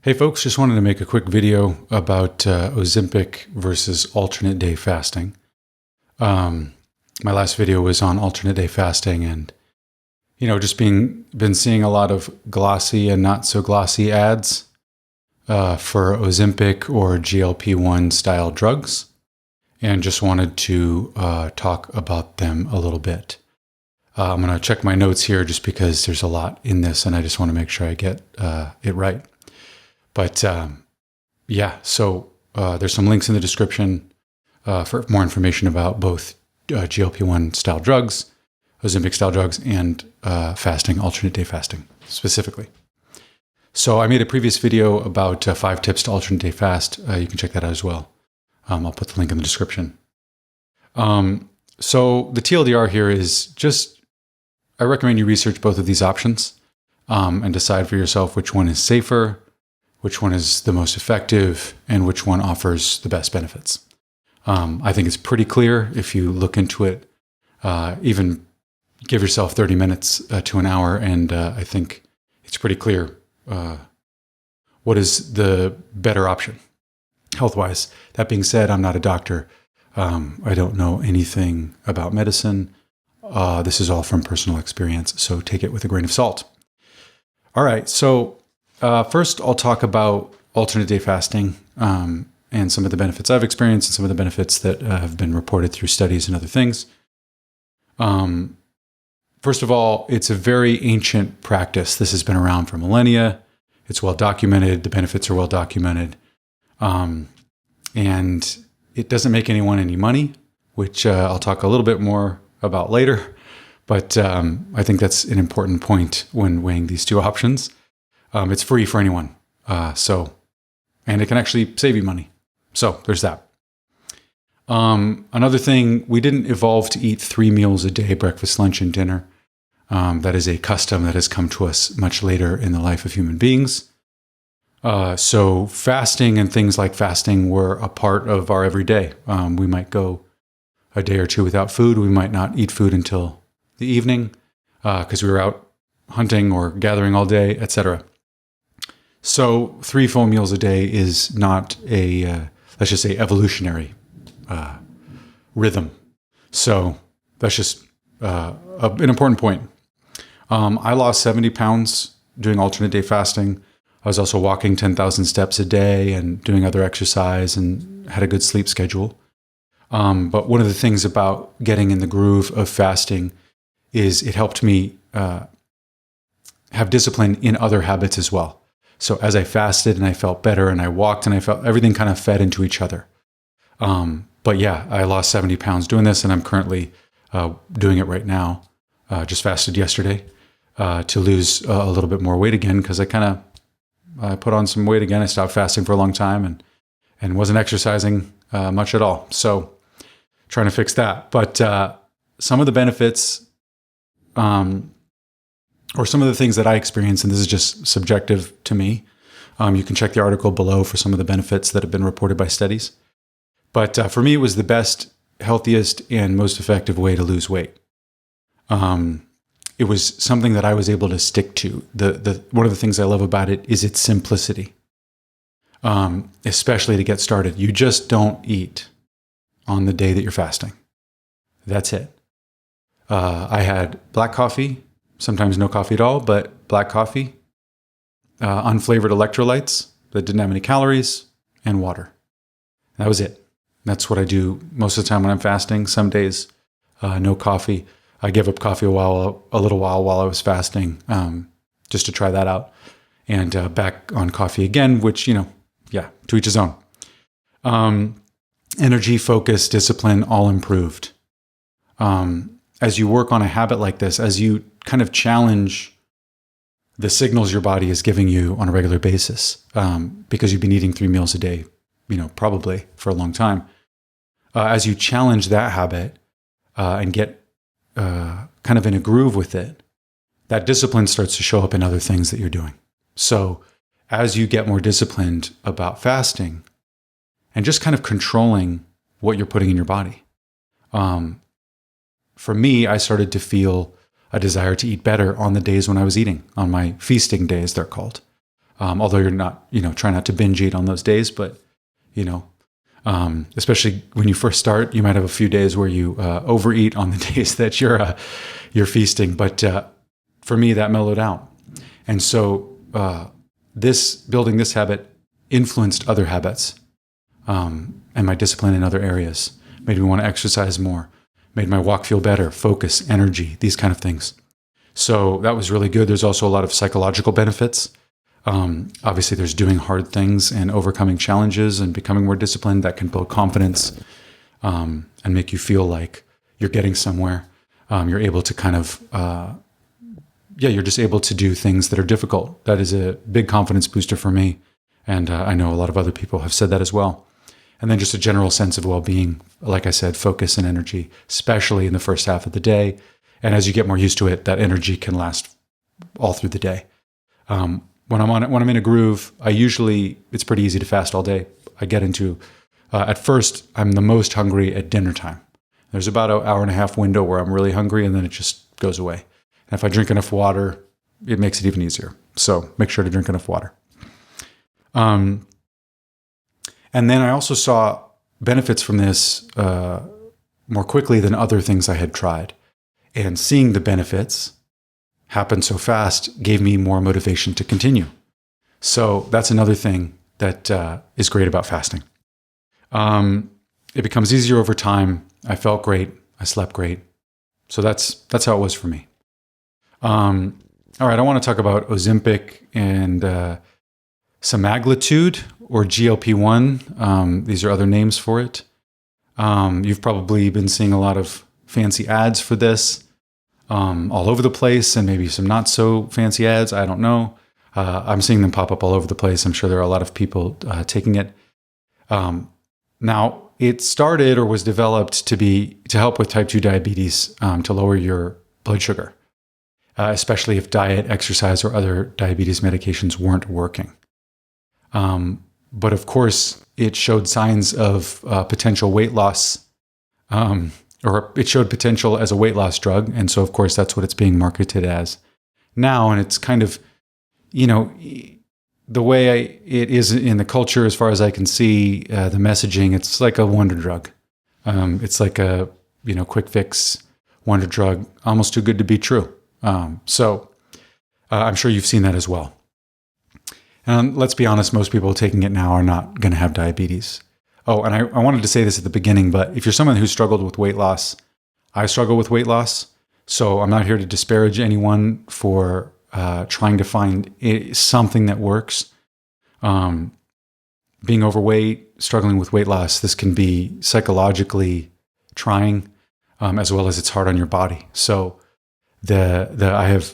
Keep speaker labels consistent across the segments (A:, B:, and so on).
A: Hey folks, just wanted to make a quick video about Ozempic versus alternate day fasting. My last video was on alternate day fasting, and just been seeing a lot of glossy and not so glossy ads for Ozempic or GLP-1 style drugs, and just wanted to talk about them a little bit. I'm going to check my notes here just because there's a lot in this, and I just want to make sure I get it right. But so there's some links in the description for more information about both GLP-1 style drugs, Ozempic style drugs, and fasting, alternate day fasting specifically. So I made a previous video about 5 tips to alternate day fast. You can check that out as well. I'll put the link in the description. So the TLDR here is just, I recommend you research both of these options and decide for yourself which one is safer, which one is the most effective, and which one offers the best benefits. I think it's pretty clear if you look into it. Even give yourself 30 minutes to an hour, and I think it's pretty clear what is the better option health-wise. That being said, I'm not a doctor. I don't know anything about medicine. This is all from personal experience, so take it with a grain of salt. All right, so first, I'll talk about alternate day fasting and some of the benefits I've experienced and some of the benefits that have been reported through studies and other things. First of all, it's a very ancient practice. This has been around for millennia. It's well documented. The benefits are well documented. And it doesn't make anyone any money, which I'll talk a little bit more about later. But I think that's an important point when weighing these two options. It's free for anyone. And it can actually save you money. So there's that. Another thing, we didn't evolve to eat 3 meals a day, breakfast, lunch, and dinner. That is a custom that has come to us much later in the life of human beings. So fasting and things like fasting were a part of our everyday. We might go a day or two without food. We might not eat food until the evening because we were out hunting or gathering all day, etc. So 3 full meals a day is not a, let's just say, evolutionary rhythm. So that's just an important point. I lost 70 pounds doing alternate day fasting. I was also walking 10,000 steps a day and doing other exercise and had a good sleep schedule. But one of the things about getting in the groove of fasting is it helped me have discipline in other habits as well. So as I fasted and I felt better and I walked and I felt everything kind of fed into each other. But yeah, I lost 70 pounds doing this, and I'm currently doing it right now. Just fasted yesterday to lose a little bit more weight again because I put on some weight again. I stopped fasting for a long time and wasn't exercising much at all. So trying to fix that. But some of the benefits or some of the things that I experienced, and this is just subjective to me. You can check the article below for some of the benefits that have been reported by studies. But for me, it was the best, healthiest, and most effective way to lose weight. It was something that I was able to stick to. One of the things I love about it is its simplicity, especially to get started. You just don't eat on the day that you're fasting. That's it. I had black coffee, sometimes no coffee at all, but black coffee, unflavored electrolytes that didn't have any calories, and water. That was it. That's what I do most of the time when I'm fasting. Some days, no coffee. I gave up coffee a little while while I was fasting, just to try that out. And back on coffee again, which, to each his own. Energy, focus, discipline, all improved. As you work on a habit like this, as you kind of challenge the signals your body is giving you on a regular basis, because you've been eating 3 meals a day, probably for a long time. As you challenge that habit and get kind of in a groove with it, that discipline starts to show up in other things that you're doing. So as you get more disciplined about fasting and just kind of controlling what you're putting in your body, for me, I started to feel a desire to eat better on the days when I was eating, on my feasting days, they're called. Although you're not, try not to binge eat on those days, but, especially when you first start, you might have a few days where you overeat on the days that you're feasting. But for me, that mellowed out. And so building this habit influenced other habits and my discipline in other areas. Made me want to exercise more, made my walk feel better, focus, energy, these kind of things. So that was really good. There's also a lot of psychological benefits. Obviously, there's doing hard things and overcoming challenges and becoming more disciplined that can build confidence and make you feel like you're getting somewhere. You're able to kind of, you're just able to do things that are difficult. That is a big confidence booster for me. And I know a lot of other people have said that as well. And then just a general sense of well-being, like I said, focus and energy, especially in the first half of the day. And as you get more used to it, that energy can last all through the day. When I'm in a groove, it's pretty easy to fast all day. I get into, at first, I'm the most hungry at dinner time. There's about an hour and a half window where I'm really hungry, and then it just goes away. And if I drink enough water, it makes it even easier. So make sure to drink enough water. And then I also saw benefits from this more quickly than other things I had tried. And seeing the benefits happen so fast gave me more motivation to continue. So that's another thing that is great about fasting. It becomes easier over time. I felt great. I slept great. So that's how it was for me. All right, I want to talk about Ozempic and semaglutide, or GLP-1. These are other names for it. You've probably been seeing a lot of fancy ads for this all over the place, and maybe some not so fancy ads. I don't know. I'm seeing them pop up all over the place. I'm sure there are a lot of people taking it. Now, it started or was developed to help with type 2 diabetes, to lower your blood sugar, especially if diet, exercise, or other diabetes medications weren't working. But of course, it showed signs of potential weight loss, or it showed potential as a weight loss drug. And so, of course, that's what it's being marketed as now. And it's kind of, the way it is in the culture, as far as I can see, the messaging, it's like a wonder drug. It's like a, quick fix wonder drug, almost too good to be true. So I'm sure you've seen that as well. And let's be honest, most people taking it now are not going to have diabetes. Oh, and I wanted to say this at the beginning, but if you're someone who struggled with weight loss, I struggle with weight loss. So I'm not here to disparage anyone for trying to find something that works. Being overweight, struggling with weight loss, this can be psychologically trying, as well as it's hard on your body. So I have,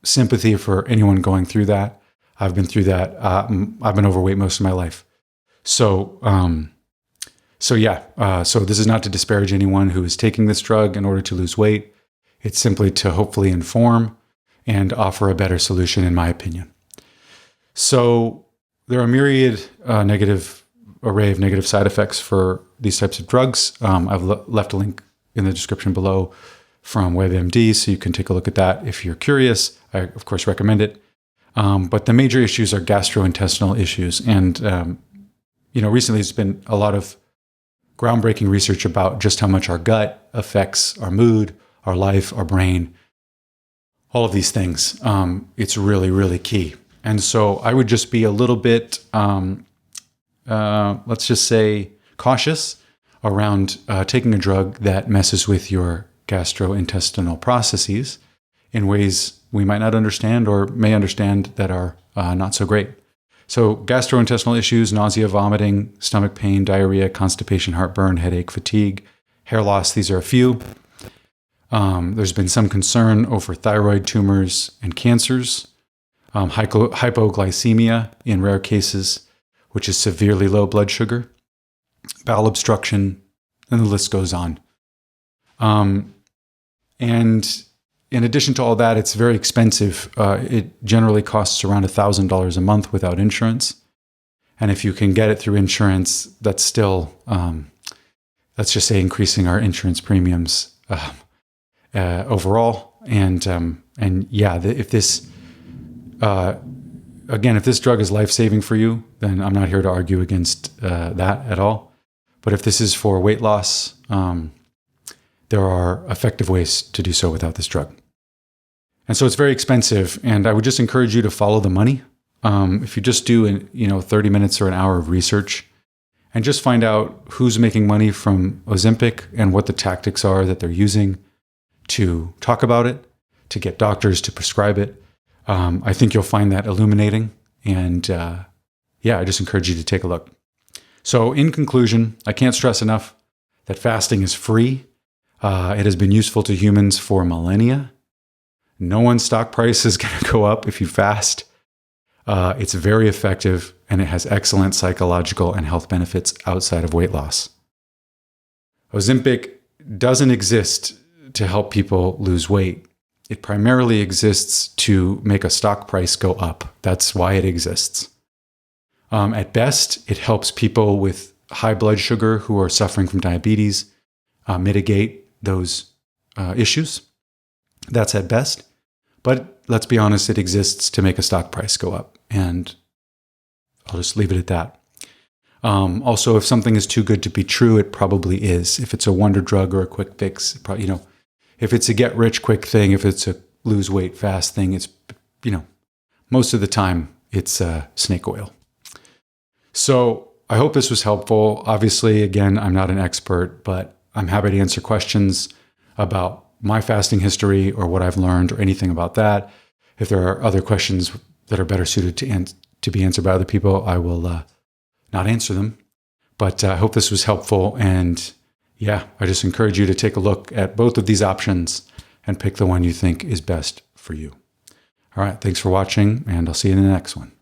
A: sympathy for anyone going through that. I've been through that. I've been overweight most of my life. So this is not to disparage anyone who is taking this drug in order to lose weight. It's simply to hopefully inform and offer a better solution, in my opinion. So there are a myriad array of negative side effects for these types of drugs. I've left a link in the description below from WebMD, so you can take a look at that if you're curious. I, of course, recommend it. But the major issues are gastrointestinal issues. And, recently there's been a lot of groundbreaking research about just how much our gut affects our mood, our life, our brain, all of these things. It's really, really key. And so I would just be a little bit, let's just say, cautious around taking a drug that messes with your gastrointestinal processes in ways we might not understand or may understand that are not so great. So gastrointestinal issues, nausea, vomiting, stomach pain, diarrhea, constipation, heartburn, headache, fatigue, hair loss, these are a few. There's been some concern over thyroid tumors and cancers, hypoglycemia in rare cases, which is severely low blood sugar, bowel obstruction, and the list goes on. And in addition to all that, it's very expensive. It generally costs around $1,000 a month without insurance. And if you can get it through insurance, that's still, let's just say, increasing our insurance premiums overall. If this again, if this drug is life-saving for you, then I'm not here to argue against that at all. But if this is for weight loss, there are effective ways to do so without this drug. And so it's very expensive, and I would just encourage you to follow the money. If you just do 30 minutes or an hour of research and just find out who's making money from Ozempic and what the tactics are that they're using to talk about it, to get doctors to prescribe it, I think you'll find that illuminating. And I just encourage you to take a look. So in conclusion, I can't stress enough that fasting is free. It has been useful to humans for millennia. No one's stock price is going to go up if you fast. It's very effective, and it has excellent psychological and health benefits outside of weight loss. Ozempic doesn't exist to help people lose weight. It primarily exists to make a stock price go up. That's why it exists. At best, it helps people with high blood sugar who are suffering from diabetes mitigate those issues. That's at best. But let's be honest, it exists to make a stock price go up. And I'll just leave it at that. Also, if something is too good to be true, it probably is. If it's a wonder drug or a quick fix, if it's a get rich quick thing, if it's a lose weight fast thing, it's, most of the time it's snake oil. So I hope this was helpful. Obviously, again, I'm not an expert, but I'm happy to answer questions about my fasting history or what I've learned or anything about that. If there are other questions that are better suited to be answered by other people, I will not answer them. But I hope this was helpful. And I just encourage you to take a look at both of these options and pick the one you think is best for you. All right, thanks for watching, and I'll see you in the next one.